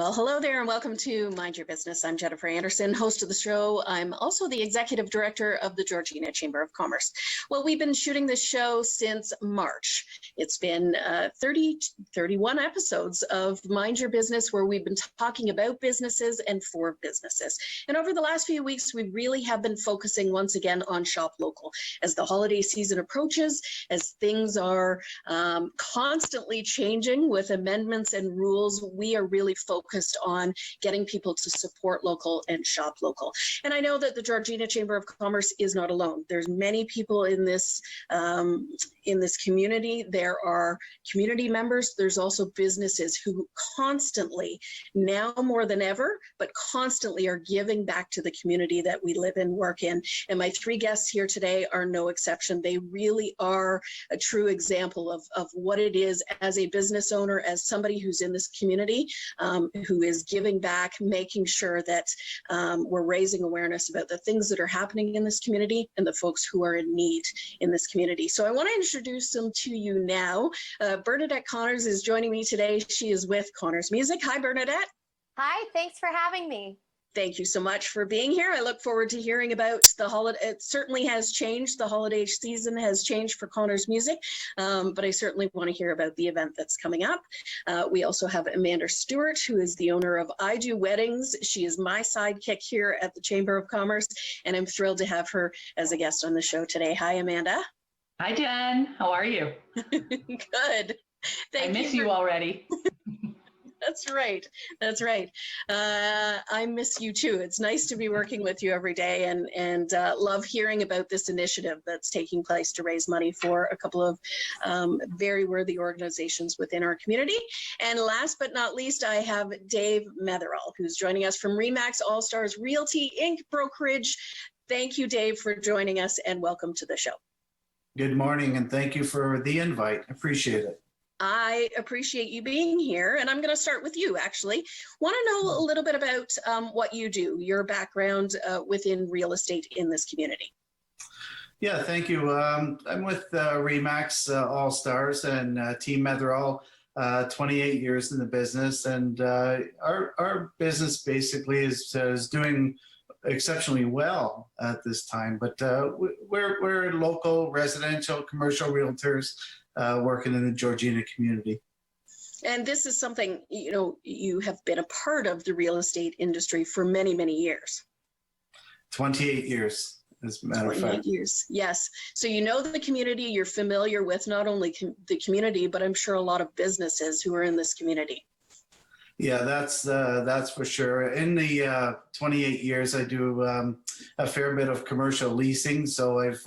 Well, hello there and welcome to Mind Your Business. I'm Jennifer Anderson, host of the show. I'm also the executive director of the Georgina Chamber of Commerce. Well, we've been shooting this show since March. It's been 31 episodes of Mind Your Business where we've been talking about businesses and for businesses. And over the last few weeks, we really have been focusing once again on Shop Local. As the holiday season approaches, as things are constantly changing with amendments and rules, we are really focused on getting people to support local and shop local. And I know that the Georgina Chamber of Commerce is not alone. There's many people in this community. There are community members. There's also businesses who constantly, now more than ever, but constantly are giving back to the community that we live and work in. And my three guests here today are no exception. They really are a true example of what it is as a business owner, as somebody who's in this community, who is giving back, making sure that we're raising awareness about the things that are happening in this community and the folks who are in need in this community. So I want to introduce them to you now. Bernadette Connors is joining me today. She is with Connors Music. Hi, Bernadette. Hi, thanks for having me. Thank you so much for being here. I look forward to hearing about the holiday. It certainly has changed. The holiday season has changed for Connors Music, but I certainly want to hear about the event that's coming up. We also have Amanda Stewart, who is the owner of I Do Weddings. She is my sidekick here at the Chamber of Commerce, and I'm thrilled to have her as a guest on the show today. Hi, Amanda. Hi, Jen. How are you? Good. I miss you already. That's right. That's right. I miss you too. It's nice to be working with you every day and love hearing about this initiative that's taking place to raise money for a couple of very worthy organizations within our community. And last but not least, I have Dave Metherall, who's joining us from Remax All Stars Realty Inc. brokerage. Thank you, Dave, for joining us and welcome to the show. Good morning, and thank you for the invite. Appreciate it. I appreciate you being here, and I'm going to start with you, actually. Want to know a little bit about what you do, your background within real estate in this community. Yeah, thank you. I'm with Remax All Stars and Team Metherall, 28 years in the business, and our business basically is doing exceptionally well at this time. But we're local residential commercial realtors working in the Georgina community. And this is something, you have been a part of the real estate industry for many, many years. 28 years, as a matter of fact. 28 years, yes. So you know the community, you're familiar with not only the community, but I'm sure a lot of businesses who are in this community. Yeah, that's for sure. In the 28 years, I do a fair bit of commercial leasing. So I've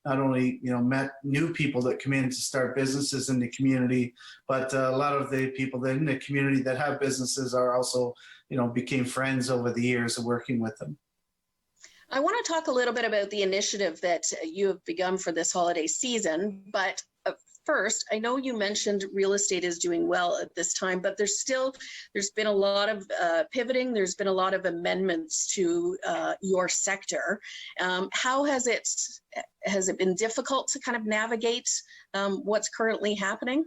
not only met new people that come in to start businesses in the community, but a lot of the people that in the community that have businesses are also became friends over the years of working with them. I want to talk a little bit about the initiative that you have begun for this holiday season, but first, I know you mentioned real estate is doing well at this time, but there's been a lot of pivoting. There's been a lot of amendments to your sector. How has it been difficult to kind of navigate what's currently happening?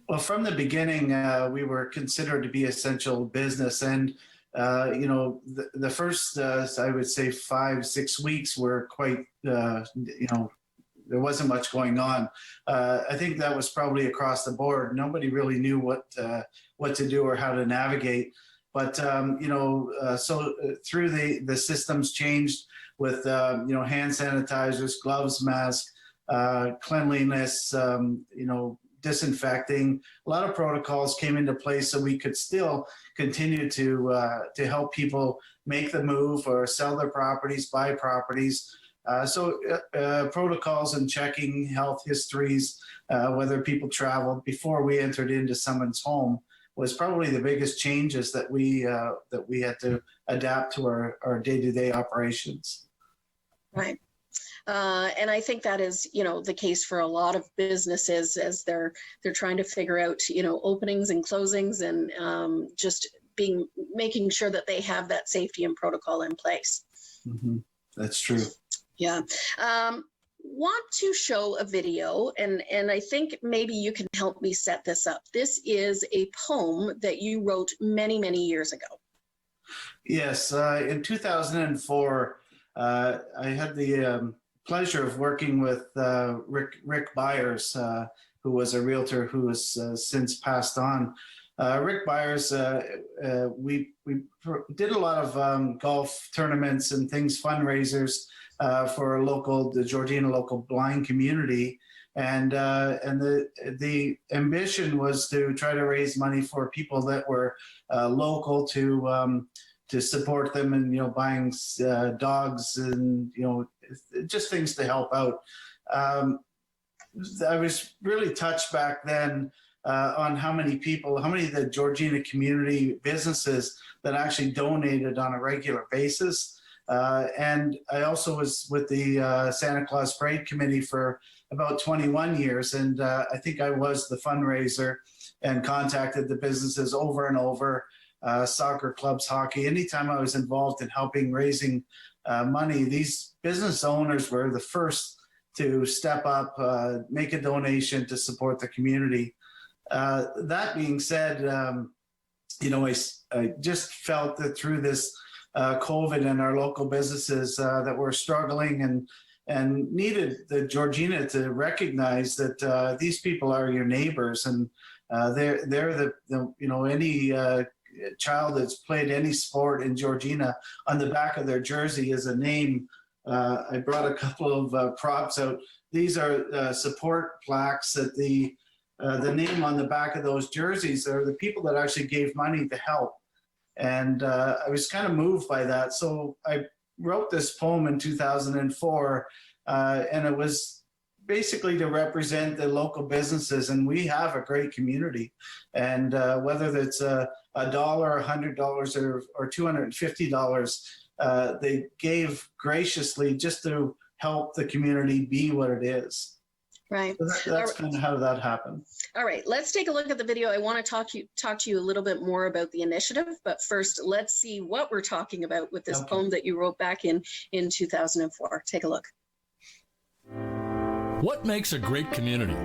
Well, from the beginning, we were considered to be essential business, and the first I would say 5-6 weeks were quite there wasn't much going on. I think that was probably across the board. Nobody really knew what to do or how to navigate. But so through the systems changed with hand sanitizers, gloves, masks, cleanliness, disinfecting. A lot of protocols came into place so we could still continue to help people make the move or sell their properties, buy properties. So protocols and checking health histories, whether people traveled before we entered into someone's home, was probably the biggest changes that we had to adapt to our day-to-day operations. Right. And I think that is, the case for a lot of businesses as they're trying to figure out, openings and closings and just making sure that they have that safety and protocol in place. Mm-hmm. That's true. Yeah. want to show a video, and I think maybe you can help me set this up. This is a poem that you wrote many, many years ago. Yes, in 2004, I had the pleasure of working with Rick Byers, who was a realtor who has since passed on. Rick Byers, we did a lot of golf tournaments and things, fundraisers for the Georgina local blind community, and the ambition was to try to raise money for people that were local to support them, and buying dogs and just things to help out. I was really touched back then on how many of the Georgina community businesses that actually donated on a regular basis. And I also was with the Santa Claus Parade Committee for about 21 years. And I think I was the fundraiser and contacted the businesses over and over, soccer clubs, hockey. Anytime I was involved in raising money, these business owners were the first to step up, make a donation to support the community. That being said, I just felt that through this COVID and our local businesses that were struggling and needed the Georgina to recognize that these people are your neighbors, and they're any child that's played any sport in Georgina, on the back of their jersey is a name. I brought a couple of props out. These are support plaques that the name on the back of those jerseys are the people that actually gave money to help. And I was kind of moved by that. So I wrote this poem in 2004, and it was basically to represent the local businesses. And we have a great community. And whether it's $1, $100, or $250, they gave graciously just to help the community be what it is. Right. So that's kind of how that happened. All right, let's take a look at the video. I want to talk to you a little bit more about the initiative, but first, let's see what we're talking about with this poem that you wrote back in 2004. Take a look. What makes a great community?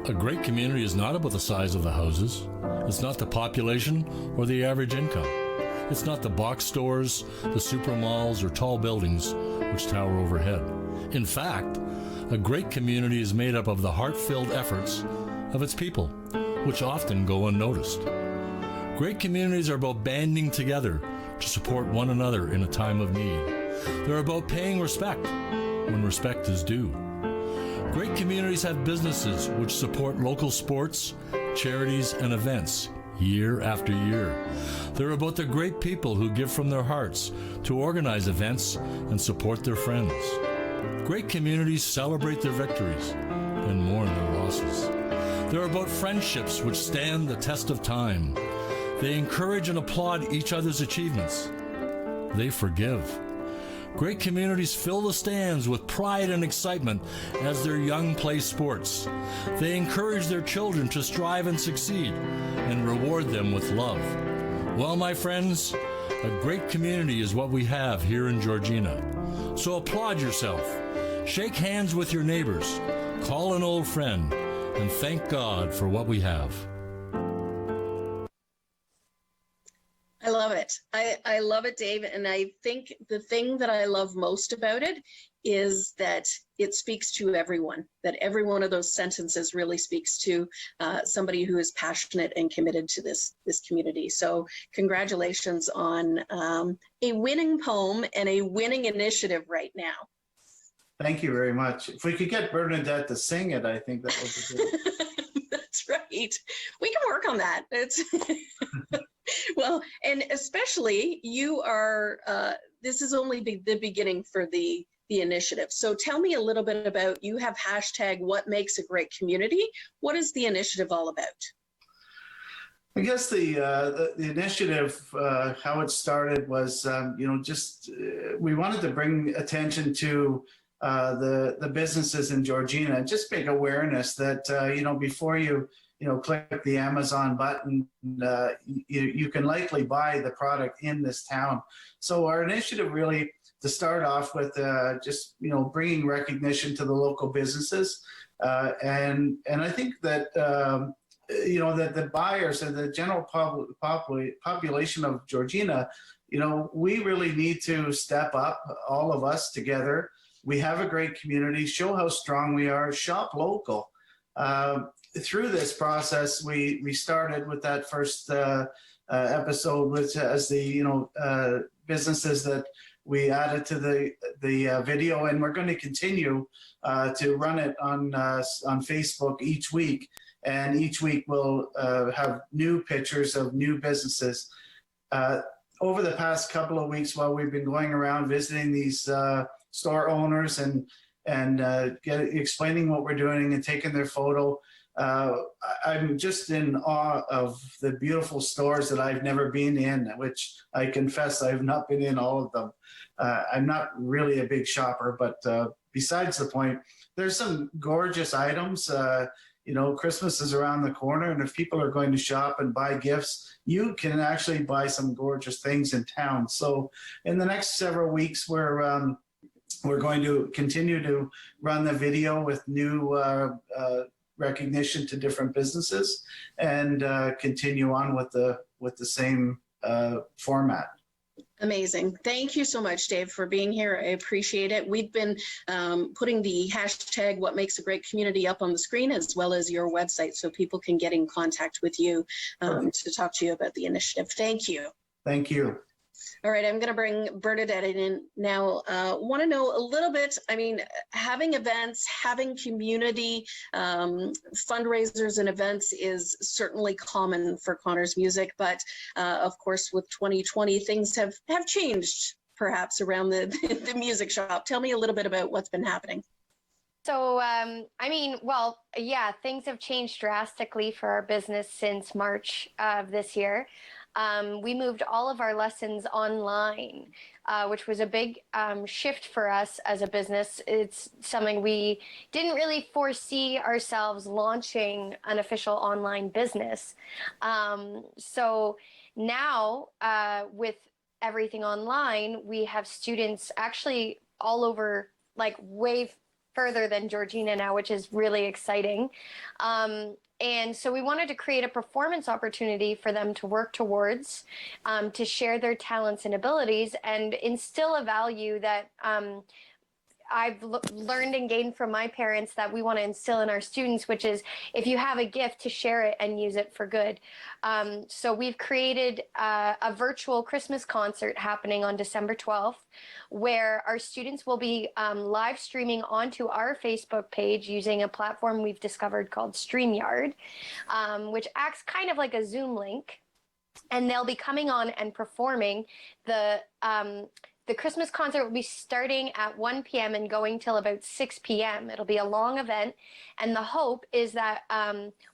A great community is not about the size of the houses. It's not the population or the average income. It's not the box stores, the super malls, or tall buildings which tower overhead. In fact, a great community is made up of the heart-filled efforts of its people, which often go unnoticed. Great communities are about banding together to support one another in a time of need. They're about paying respect when respect is due. Great communities have businesses which support local sports, charities, and events year after year. They're about the great people who give from their hearts to organize events and support their friends. Great communities celebrate their victories and mourn their losses. They're about friendships which stand the test of time. They encourage and applaud each other's achievements. They forgive. Great communities fill the stands with pride and excitement as their young play sports. They encourage their children to strive and succeed and reward them with love. Well, my friends, a great community is what we have here in Georgina. So applaud yourself. Shake hands with your neighbors, call an old friend, and thank God for what we have. I love it. I love it, Dave. And I think the thing that I love most about it is that it speaks to everyone, that every one of those sentences really speaks to somebody who is passionate and committed to this community. So congratulations on a winning poem and a winning initiative right now. Thank you very much. If we could get Bernadette to sing it, I think that would be good. That's right. We can work on that. It's well, and especially you are, this is only the beginning for the initiative. So tell me a little bit about, you have hashtag what makes a great community. What is the initiative all about? I guess the initiative, how it started was, we wanted to bring attention to the businesses in Georgina, just make awareness that, before you click the Amazon button, you can likely buy the product in this town. So our initiative really to start off with just, bringing recognition to the local businesses. And I think that, that the buyers and the general population of Georgina, we really need to step up, all of us together. We have a great community, show how strong we are, shop local. Through this process, we started with that first episode, which as the businesses that we added to the video, and we're going to continue to run it on Facebook each week. And each week we'll have new pictures of new businesses. Over the past couple of weeks, while we've been going around visiting these store owners and explaining what we're doing and taking their photo, I'm just in awe of the beautiful stores that I've never been in, which I confess I've not been in all of them. I'm not really a big shopper, but besides the point, there's some gorgeous items. Christmas is around the corner, and if people are going to shop and buy gifts, you can actually buy some gorgeous things in town. So in the next several weeks, we're going to continue to run the video with new recognition to different businesses, and continue on with the same format. Amazing. Thank you so much, Dave, for being here. I appreciate it. We've been putting the hashtag What Makes a Great Community up on the screen, as well as your website, so people can get in contact with you to talk to you about the initiative. Thank you. Thank you. All right, I'm going to bring Bernadette in now. Want to know a little bit, having events, having community fundraisers and events is certainly common for Connors Music, but of course with 2020, things have changed perhaps around the music shop. Tell me a little bit about what's been happening. So, things have changed drastically for our business since March of this year. We moved all of our lessons online, which was a big shift for us as a business. It's something we didn't really foresee ourselves launching an official online business. So now with everything online, we have students actually all over, like way further than Georgina now, which is really exciting. And so we wanted to create a performance opportunity for them to work towards, to share their talents and abilities, and instill a value that I've learned and gained from my parents that we want to instill in our students, which is if you have a gift, to share it and use it for good. So we've created a virtual Christmas concert happening on December 12th, where our students will be live streaming onto our Facebook page using a platform we've discovered called StreamYard, which acts kind of like a Zoom link. And they'll be coming on and performing. The Christmas concert will be starting at 1 p.m. and going till about 6 p.m. It'll be a long event. And the hope is that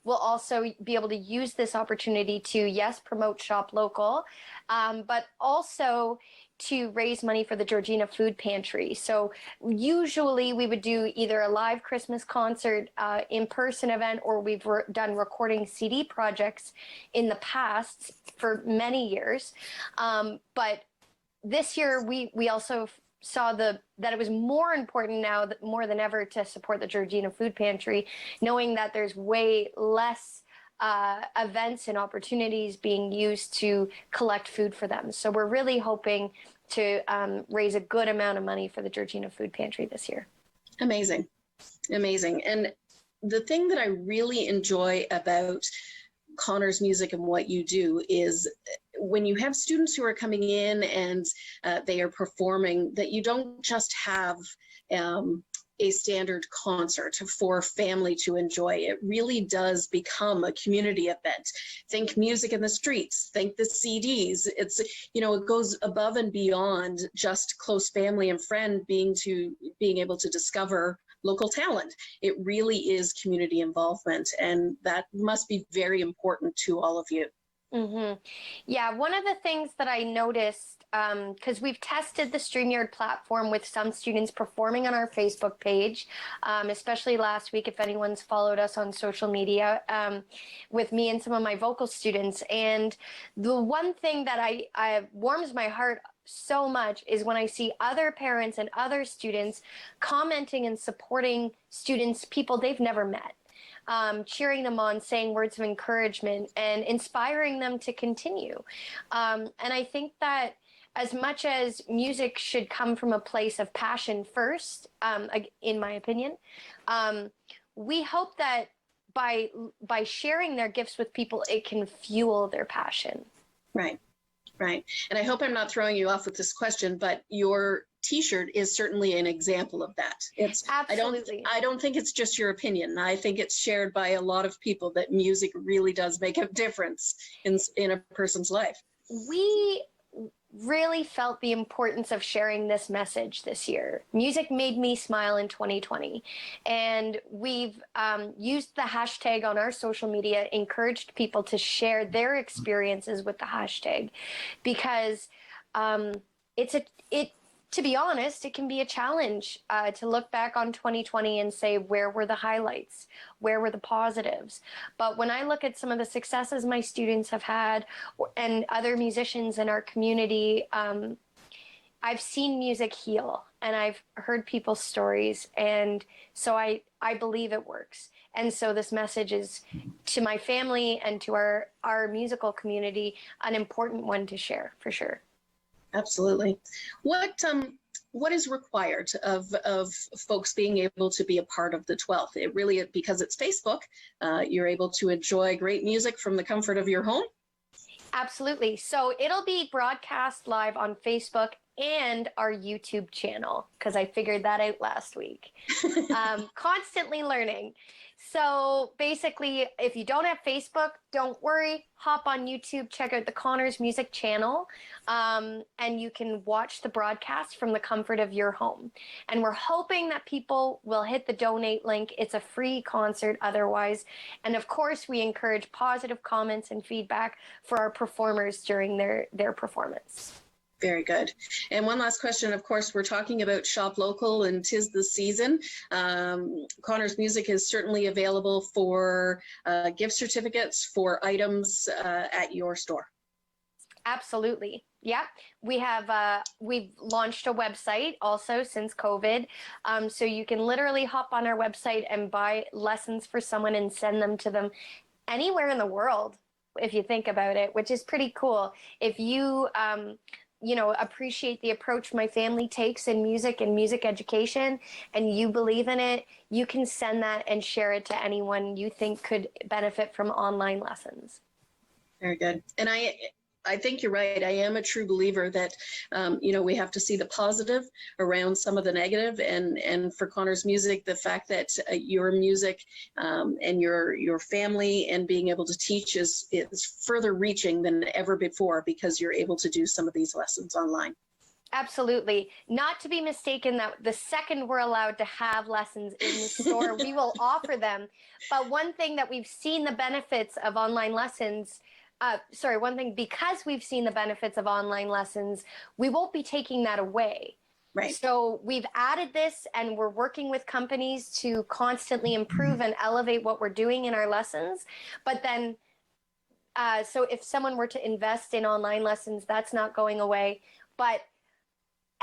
we'll also be able to use this opportunity to, yes, promote Shop Local, but also to raise money for the Georgina Food Pantry. So usually we would do either a live Christmas concert, in-person event, or we've done recording CD projects in the past for many years. But this year, we also saw that it was more important now, more than ever, to support the Georgina Food Pantry, knowing that there's way less events and opportunities being used to collect food for them. So we're really hoping to raise a good amount of money for the Georgina Food Pantry this year. Amazing. Amazing. And the thing that I really enjoy about Connors Music and what you do is when you have students who are coming in and they are performing, that you don't just have a standard concert for family to enjoy. It really does become a community event. Think music in the streets, think the CDs. It's, it goes above and beyond just close family and friend being able to discover local talent. It really is community involvement, and that must be very important to all of you. Mm-hmm. Yeah, one of the things that I noticed, because we've tested the StreamYard platform with some students performing on our Facebook page, especially last week, if anyone's followed us on social media, with me and some of my vocal students. And the one thing that I warms my heart so much is when I see other parents and other students commenting and supporting students, people they've never met, cheering them on, saying words of encouragement, and inspiring them to continue. And I think that as much as music should come from a place of passion first, in my opinion, we hope that by sharing their gifts with people, it can fuel their passion. Right. Right. And I hope I'm not throwing you off with this question, but your T-shirt is certainly an example of that. It's Absolutely. I don't think it's just your opinion. I think it's shared by a lot of people that music really does make a difference in a person's life. We really felt the importance of sharing this message this year. Music made me smile in 2020. And we've used the hashtag on our social media, encouraged people to share their experiences with the hashtag, because to be honest, it can be a challenge to look back on 2020 and say, where were the highlights? Where were the positives? But when I look at some of the successes my students have had and other musicians in our community, I've seen music heal and I've heard people's stories. And so I believe it works. And so this message is to my family and to our musical community, an important one to share for sure. Absolutely. What is required of folks being able to be a part of the 12th? It really, because it's Facebook, you're able to enjoy great music from the comfort of your home? Absolutely. So it'll be broadcast live on Facebook and our YouTube channel, because I figured that out last week. Constantly learning. So basically, if you don't have Facebook, don't worry. Hop on YouTube, check out the Connors Music channel, and you can watch the broadcast from the comfort of your home. And we're hoping that people will hit the donate link. It's a free concert otherwise. And of course, we encourage positive comments and feedback for our performers during their performance. Very good. And one last question, of course, we're talking about Shop Local and 'tis the season. Connors Music is certainly available for gift certificates for items at your store. Absolutely. Yeah. We've launched a website also since COVID. So you can literally hop on our website and buy lessons for someone and send them to them anywhere in the world, if you think about it, which is pretty cool. If you, appreciate the approach my family takes in music and music education, and you believe in it, you can send that and share it to anyone you think could benefit from online lessons. Very good. And I think you're right. I am a true believer that, we have to see the positive around some of the negative. And for Connors Music, the fact that your music and your family and being able to teach is further reaching than ever before, because you're able to do some of these lessons online. Absolutely. Not to be mistaken that the second we're allowed to have lessons in the store, we will offer them. But one thing that we've seen the benefits of online lessons, because we've seen the benefits of online lessons, we won't be taking that away. Right. So we've added this, and we're working with companies to constantly improve and elevate what we're doing in our lessons. But then, so if someone were to invest in online lessons, that's not going away. But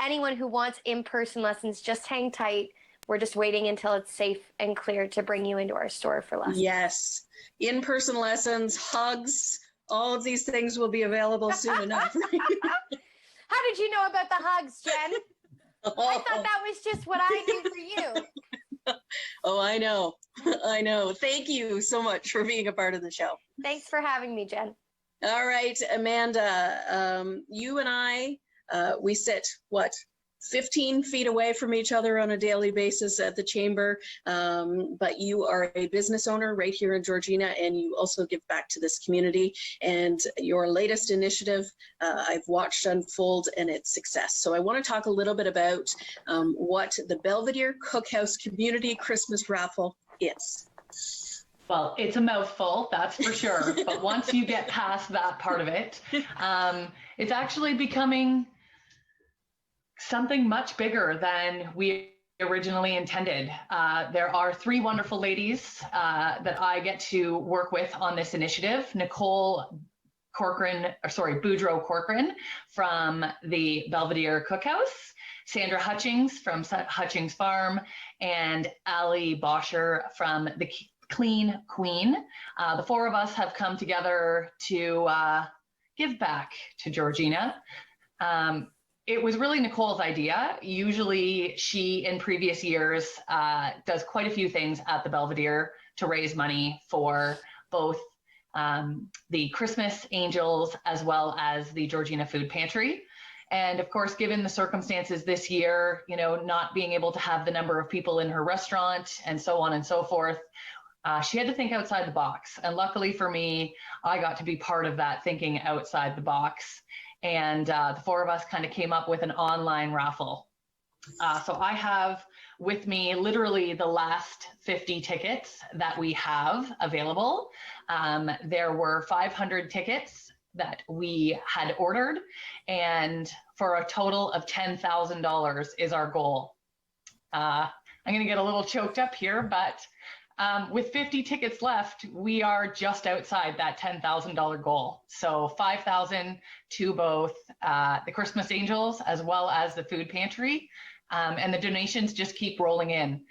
anyone who wants in-person lessons, just hang tight. We're just waiting until it's safe and clear to bring you into our store for lessons. Yes. In-person lessons, hugs, all of these things will be available soon enough. How did you know about the hugs, Jen? I thought that was just what I do for you. Oh, I know. I know. Thank you so much for being a part of the show. Thanks for having me, Jen. All right, Amanda, you and I, we sit, 15 feet away from each other on a daily basis at the Chamber, but you are a business owner right here in Georgina, and you also give back to this community. And your latest initiative, I've watched unfold, and its success. So I want to talk a little bit about what the Belvedere Cookhouse Community Christmas Raffle is. Well, it's a mouthful, that's for sure. But once you get past that part of it, it's actually becoming something much bigger than we originally intended. There are 3 wonderful ladies that I get to work with on this initiative. Nicole Boudreaux Corcoran from the Belvedere Cookhouse, Sandra Hutchings from Hutchings Farm, and Ali Boscher from the Clean Queen. The four of us have come together to give back to Georgina. It was really Nicole's idea. Usually she, in previous years, does quite a few things at the Belvedere to raise money for both the Christmas Angels as well as the Georgina Food Pantry. And of course, given the circumstances this year, not being able to have the number of people in her restaurant and so on and so forth, she had to think outside the box. And luckily for me, I got to be part of that thinking outside the box. And the four of us kind of came up with an online raffle. So I have with me literally the last 50 tickets that we have available. There were 500 tickets that we had ordered, and for a total of $10,000 is our goal. I'm going to get a little choked up here, but with 50 tickets left, we are just outside that $10,000 goal. So 5,000 to both the Christmas Angels as well as the food pantry. And the donations just keep rolling in.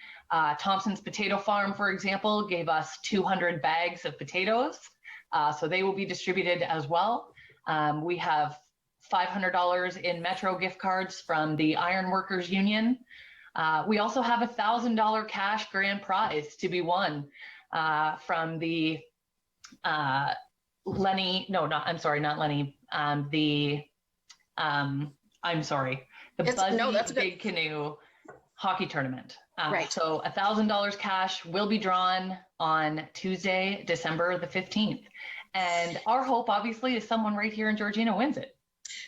Thompson's Potato Farm, for example, gave us 200 bags of potatoes. So they will be distributed as well. We have $500 in Metro gift cards from the Ironworkers Union. We also have $1,000 cash grand prize to be won from the Lenny. No, not. I'm sorry, not Lenny. I'm sorry. The Buzzy Big Canoe hockey tournament. Right. So $1,000 cash will be drawn on Tuesday, December the 15th. And our hope, obviously, is someone right here in Georgina wins it.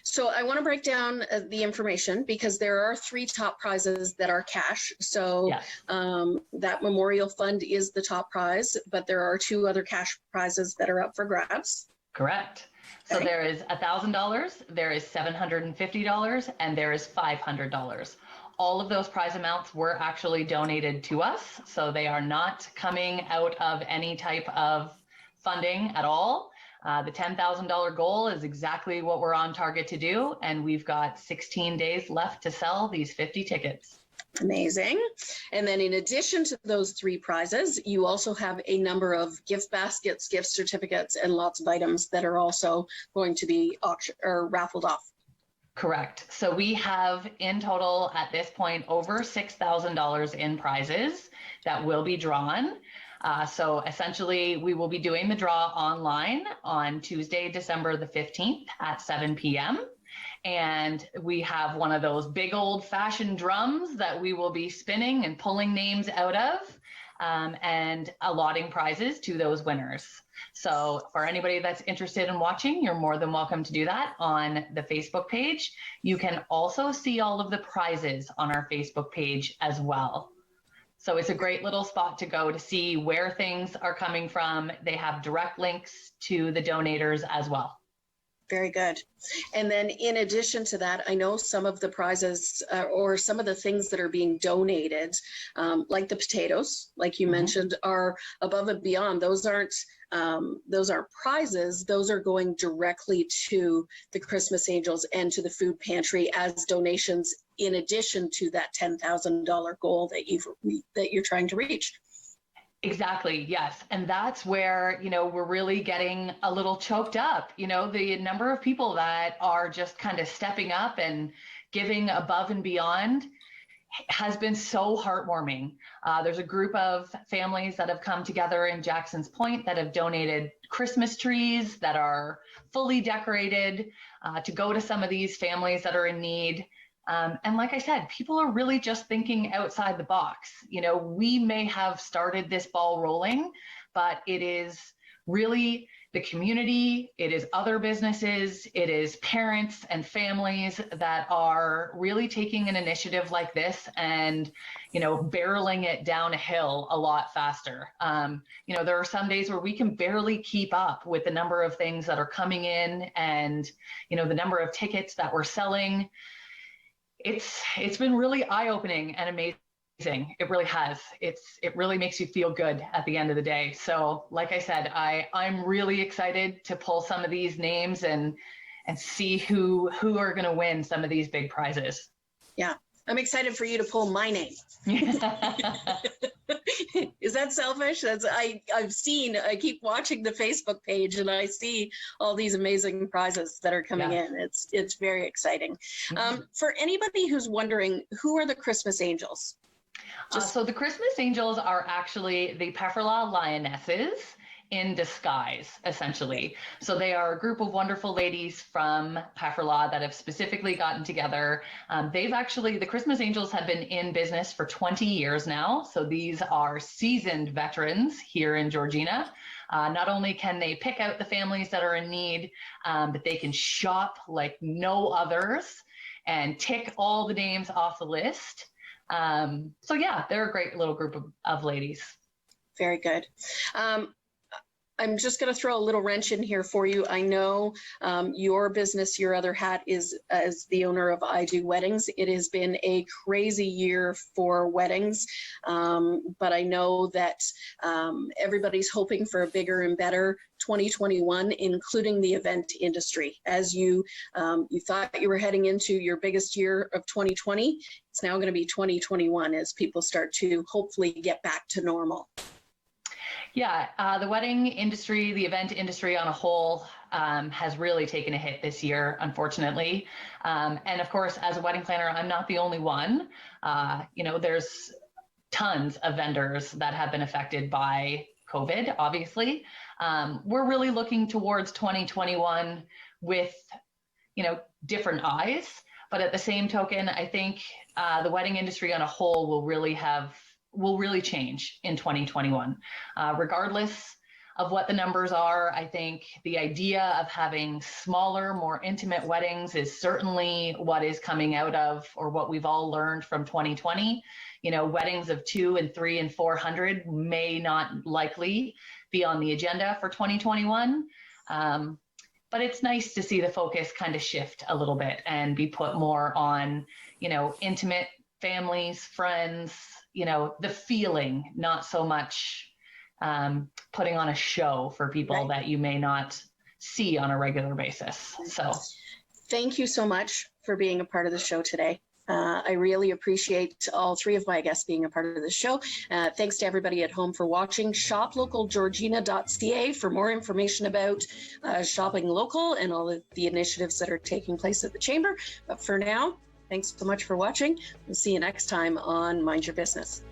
So I want to break down the information because there are 3 top prizes that are cash. So Yes. That memorial fund is the top prize, but there are 2 other cash prizes that are up for grabs. Correct. So Okay. there is $1,000, there is $750, and there is $500. All of those prize amounts were actually donated to us. So they are not coming out of any type of funding at all. The $10,000 goal is exactly what we're on target to do. And we've got 16 days left to sell these 50 tickets. Amazing. And then in addition to those 3 prizes, you also have a number of gift baskets, gift certificates, and lots of items that are also going to be raffled off. Correct. So we have in total at this point over $6,000 in prizes that will be drawn. So essentially we will be doing the draw online on Tuesday, December the 15th at 7 p.m. And we have one of those big old fashioned drums that we will be spinning and pulling names out of and allotting prizes to those winners. So for anybody that's interested in watching, you're more than welcome to do that on the Facebook page. You can also see all of the prizes on our Facebook page as well. So it's a great little spot to go to see where things are coming from. They have direct links to the donators as well. Very good. And then in addition to that, I know some of the prizes or some of the things that are being donated, like the potatoes, like you mentioned, are above and beyond. Those aren't prizes. Those are going directly to the Christmas Angels and to the food pantry as donations in addition to that $10,000 goal that you're trying to reach. Exactly. Yes. And that's where, we're really getting a little choked up, the number of people that are just kind of stepping up and giving above and beyond has been so heartwarming. There's a group of families that have come together in Jackson's Point that have donated Christmas trees that are fully decorated to go to some of these families that are in need. And like I said, people are really just thinking outside the box. We may have started this ball rolling, but it is really the community, it is other businesses, it is parents and families that are really taking an initiative like this and, barreling it down a hill a lot faster. There are some days where we can barely keep up with the number of things that are coming in and, the number of tickets that we're selling. It's been really eye-opening and amazing It really has. It really makes you feel good at the end of the day. So like I said, I'm really excited to pull some of these names and see who are going to win some of these big prizes. Yeah. I'm excited for you to pull my name. Is that selfish? I keep watching the Facebook page and I see all these amazing prizes that are coming in. It's very exciting. For anybody who's wondering, who are the Christmas Angels? So the Christmas Angels are actually the Pefferlaw Lionesses in disguise, essentially. So they are a group of wonderful ladies from Pefferlaw that have specifically gotten together. The Christmas Angels have been in business for 20 years now. So these are seasoned veterans here in Georgina. Not only can they pick out the families that are in need, but they can shop like no others and tick all the names off the list. So yeah, they're a great little group of ladies. Very good. I'm just going to throw a little wrench in here for you. I know your business, your other hat is as the owner of I Do Weddings. It has been a crazy year for weddings, but I know that everybody's hoping for a bigger and better 2021, including the event industry. As you thought you were heading into your biggest year of 2020, it's now going to be 2021 as people start to hopefully get back to normal. Yeah, the wedding industry, the event industry on a whole has really taken a hit this year, unfortunately. And of course, as a wedding planner, I'm not the only one. There's tons of vendors that have been affected by COVID, obviously. We're really looking towards 2021 with, different eyes. But at the same token, I think the wedding industry on a whole will really change in 2021. Regardless of what the numbers are, I think the idea of having smaller, more intimate weddings is certainly what is coming out of, or what we've all learned from 2020. Weddings of 200 and 300 and 400 may not likely be on the agenda for 2021. But it's nice to see the focus kind of shift a little bit and be put more on, intimate families, friends, the feeling, not so much putting on a show for people that you may not see on a regular basis. So thank you so much for being a part of the show today. I really appreciate all three of my guests being a part of the show. Thanks to everybody at home for watching. ShopLocalGeorgina.ca for more information about shopping local and all of the initiatives that are taking place at the Chamber. But for now, thanks so much for watching. We'll see you next time on Mind Your Business.